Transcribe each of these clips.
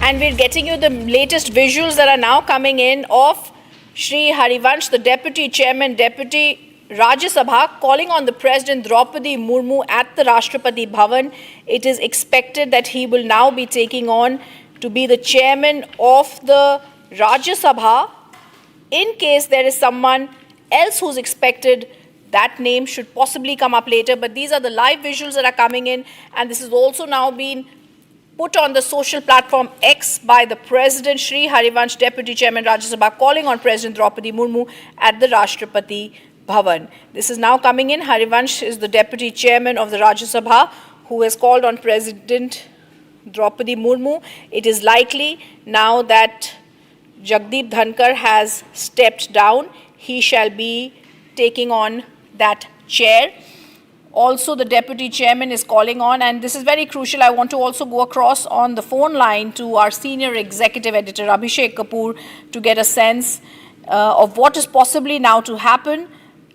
And we're getting you the latest visuals that are now coming in of Shri Harivansh, the Deputy Chairman, Deputy Rajya Sabha, calling on the President Droupadi Murmu at the Rashtrapati Bhavan. It is expected that he will now be taking on to be the chairman of the Rajya Sabha. In case there is someone else who's expected, that name should possibly come up later. But these are the live visuals that are coming in, and this is also now been put on the social platform X by the President, Shri Harivansh, Deputy Chairman, Rajya Sabha, calling on President Droupadi Murmu at the Rashtrapati Bhavan. This is now coming in. Harivansh is the Deputy Chairman of the Rajya Sabha who has called on President Droupadi Murmu. It is likely now that Jagdeep Dhankhar has stepped down, he shall be taking on that chair. Also, the Deputy Chairman is calling on, and this is very crucial. I want to also go across on the phone line to our Senior Executive Editor, Abhishek Kapoor, to get a sense of what is possibly now to happen.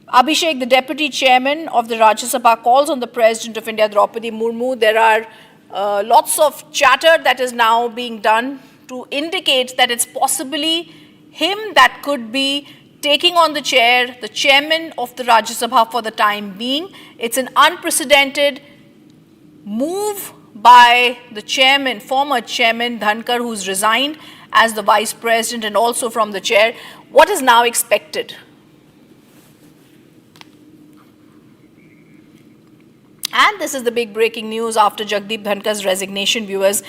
Abhishek, the Deputy Chairman of the Rajya Sabha, calls on the President of India, Droupadi Murmu. There are lots of chatter that is now being done to indicate that it's possibly him that could be taking on the chair, the chairman of the Rajya Sabha for the time being. It's an unprecedented move by the chairman, former chairman Dhankhar, who's resigned as the vice president and also from the chair. What is now expected? And this is the big breaking news after Jagdeep Dhankhar's resignation, viewers.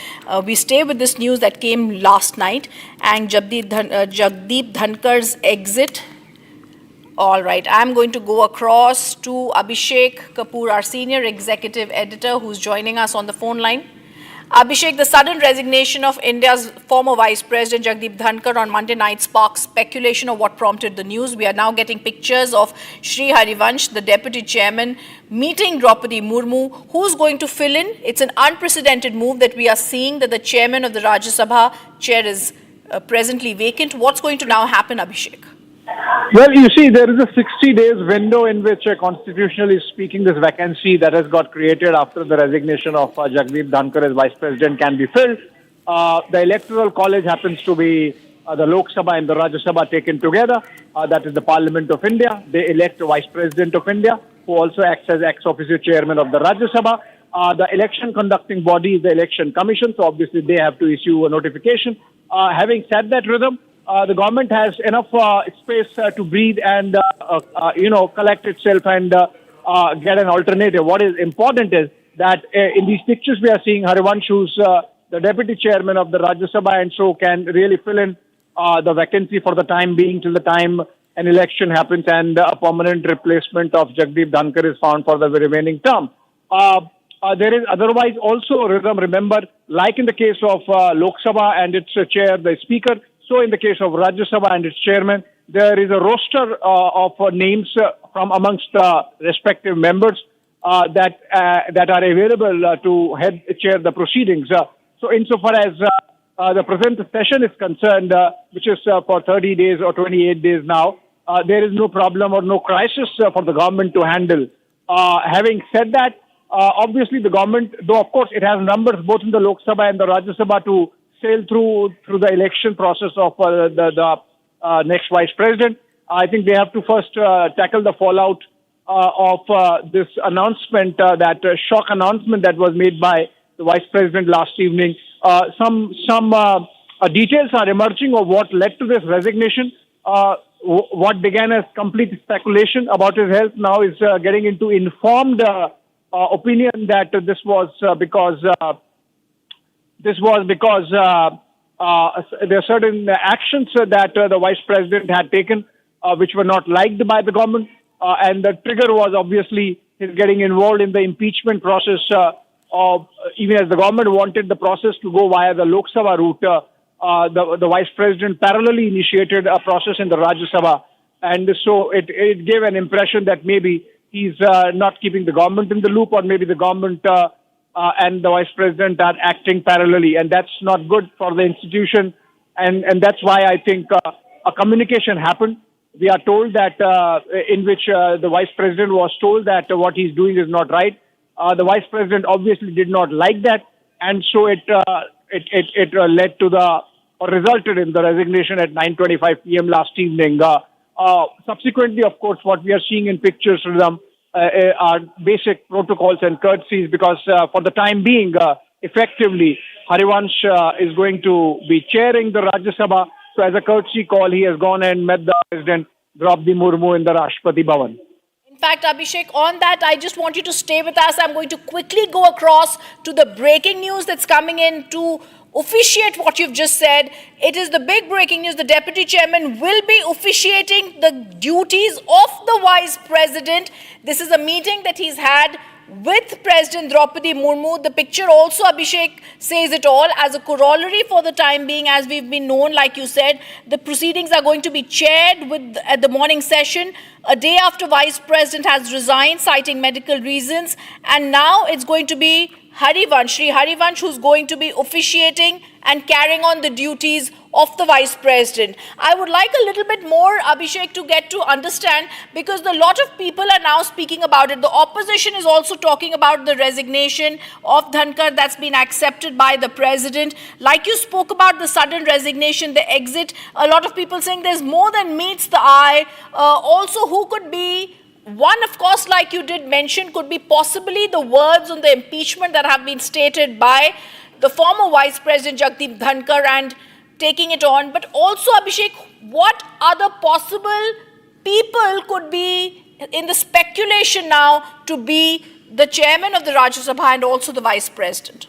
We stay with this news that came last night, and Jagdeep Dhankhar's exit. All right, I'm going to go across to Abhishek Kapoor, our Senior Executive Editor, who's joining us on the phone line. Abhishek, the sudden resignation of India's former Vice President Jagdeep Dhankhar on Monday night sparked speculation of what prompted the news. We are now getting pictures of Shri Harivansh, the Deputy Chairman, meeting Droupadi Murmu. Who's going to fill in? It's an unprecedented move that we are seeing, that the Chairman of the Rajya Sabha chair is presently vacant. What's going to now happen, Abhishek? Well, you see, there is a 60 days window in which, constitutionally speaking, this vacancy that has got created after the resignation of Jagdeep Dhankhar as Vice President can be filled. The Electoral College happens to be the Lok Sabha and the Rajya Sabha taken together. That is the Parliament of India. They elect a Vice President of India, who also acts as ex-officio chairman of the Rajya Sabha. The election conducting body is the Election Commission, so obviously they have to issue a notification. Having said that, Rhythm, the government has enough space to breathe and, collect itself and get an alternative. What is important is that in these pictures we are seeing Harivansh, who's the Deputy Chairman of the Rajya Sabha, and so can really fill in the vacancy for the time being till the time an election happens and a permanent replacement of Jagdeep Dhankhar is found for the remaining term. There is otherwise also, remember, like in the case of Lok Sabha and its chair, the Speaker, so in the case of Rajya Sabha and its chairman, there is a roster of names from amongst respective members that are available to chair the proceedings. So insofar as the present session is concerned, which is for 30 days or 28 days now, there is no problem or no crisis for the government to handle. Having said that, obviously the government, though of course it has numbers both in the Lok Sabha and the Rajya Sabha to sail through the election process of the next vice president, I think they have to first tackle the fallout of this announcement, that shock announcement that was made by the vice president last evening. Some details are emerging of what led to this resignation. What began as complete speculation about his health now is getting into informed opinion that this was because there are certain actions that the vice president had taken which were not liked by the government, and the trigger was obviously his getting involved in the impeachment process. Even as the government wanted the process to go via the Lok Sabha route, the vice president parallelly initiated a process in the Rajya Sabha, and so it gave an impression that maybe he's not keeping the government in the loop, or maybe the government and the vice president are acting parallelly, and that's not good for the institution, and that's why I think a communication happened. We are told that in which the vice president was told that what he's doing is not right. The vice president obviously did not like that, and so it it led to or resulted in the resignation at 9:25 p.m. last evening. Subsequently, of course, what we are seeing in pictures from them are basic protocols and courtesies because for the time being, effectively, Harivansh is going to be chairing the Rajya Sabha. So as a courtesy call, he has gone and met the President Droupadi Murmu in the Rashtrapati Bhavan. In fact, Abhishek, on that, I just want you to stay with us. I'm going to quickly go across to the breaking news that's coming in to officiate what you've just said. It is the big breaking news. The Deputy Chairman will be officiating the duties of the Vice President. This is a meeting that he's had with President Droupadi Murmu. The picture also, Abhishek, says it all. As a corollary for the time being, as we've been known, like you said, the proceedings are going to be chaired at the morning session, a day after Vice President has resigned, citing medical reasons. And now it's going to be Harivansh, Shri Harivansh, who's going to be officiating and carrying on the duties of the Vice President. I would like a little bit more, Abhishek, to get to understand, because a lot of people are now speaking about it. The opposition is also talking about the resignation of Dhankhar that's been accepted by the President. Like you spoke about the sudden resignation, the exit, a lot of people saying there's more than meets the eye. Also, who could be one, of course, like you did mention, could be possibly the words on the impeachment that have been stated by the former Vice President Jagdeep Dhankhar and taking it on. But also, Abhishek, what other possible people could be in the speculation now to be the chairman of the Rajya Sabha and also the Vice President?